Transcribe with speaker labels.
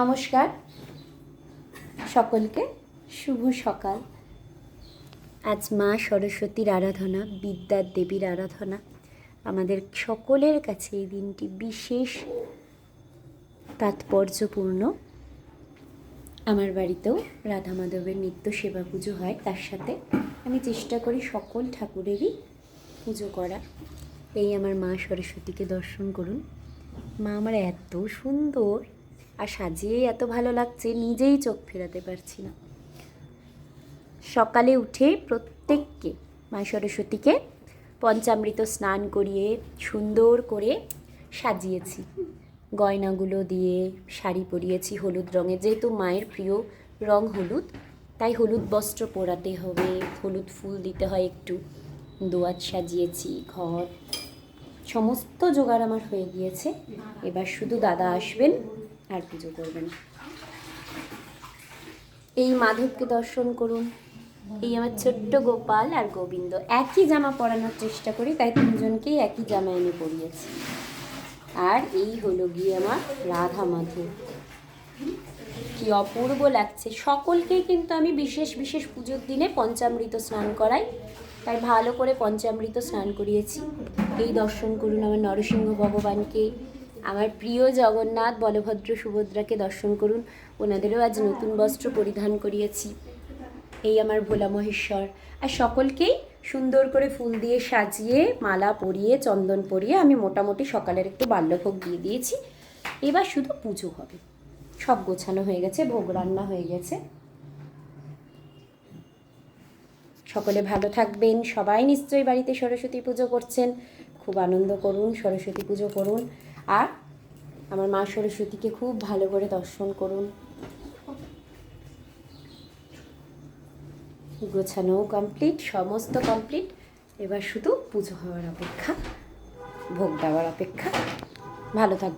Speaker 1: নমস্কার সকলকে, শুভ সকাল। আজ মা সরস্বতীর আরাধনা, বিদ্যার দেবীর আরাধনা। আমাদের সকলের কাছে এই দিনটি বিশেষ তাৎপর্যপূর্ণ। আমার বাড়িতেও রাধা মাধবের নিত্য সেবা পুজো হয়, তার সাথে আমি চেষ্টা করি সকল ঠাকুরেরই পুজো করা। এই আমার মা সরস্বতীকে দর্শন করুন। মা আমার এত সুন্দর আর সাজিয়ে এত ভালো লাগছে, নিজেই চোখ ফেরাতে পারছি না। সকালে উঠে প্রত্যেককে মা সরস্বতীকে পঞ্চামৃত স্নান করিয়ে সুন্দর করে সাজিয়েছি। গয়নাগুলো দিয়ে শাড়ি পরিয়েছি হলুদ রঙের, যেহেতু মায়ের প্রিয় রং হলুদ, তাই হলুদ বস্ত্র পরাতে হবে, হলুদ ফুল দিতে হয় একটু। দোয়াত সাজিয়েছি, ঘর সমস্ত জোগাড় আমার হয়ে গিয়েছে। এবার শুধু দাদা আসবেন আর পুজো করবেন। এই মাধবকে দর্শন করুন। এই আমার ছোট্ট গোপাল আর গোবিন্দ, একই জামা পরানোর চেষ্টা করি, তাই তিনজনকেই একই জামা এনে পরিয়েছি। আর এই হলো গিয়ে আমার রাধা মাধব, কি অপূর্ব লাগছে। সকলকেই কিন্তু আমি বিশেষ বিশেষ পুজোর দিনে পঞ্চামৃত স্নান করাই, তাই ভালো করে পঞ্চামৃত স্নান করিয়েছি। এই দর্শন করুন আমার নরসিংহ ভগবানকে, আমার প্রিয় জগন্নাথ, বলভদ্র, সুভদ্রাকে দর্শন করুন। ওনাদেরও আজ নতুন বস্ত্র পরিধান করিয়েছি। এই আমার ভোলা মহেশ্বর। আর সকলকেই সুন্দর করে ফুল দিয়ে সাজিয়ে, মালা পরিয়ে, চন্দন পরিয়ে আমি মোটামুটি সকালের একটু বাল্যভোগ দিয়ে দিয়েছি। এবার শুধু পুজো হবে। সব গোছানো হয়ে গেছে, ভোগ রান্না হয়ে গেছে। সকলে ভালো থাকবেন। সবাই নিশ্চয়ই বাড়িতে সরস্বতী পুজো করছেন, খুব আনন্দ করুন, সরস্বতী পুজো করুন। আর আমার মা সরস্বতীকে খুব ভালো করে দর্শন করুন। গোছানো কমপ্লিট, সমস্ত কমপ্লিট। এবার শুধু পুজো হওয়ার অপেক্ষা, ভোগ দেওয়ার অপেক্ষা। ভালো থাকবেন।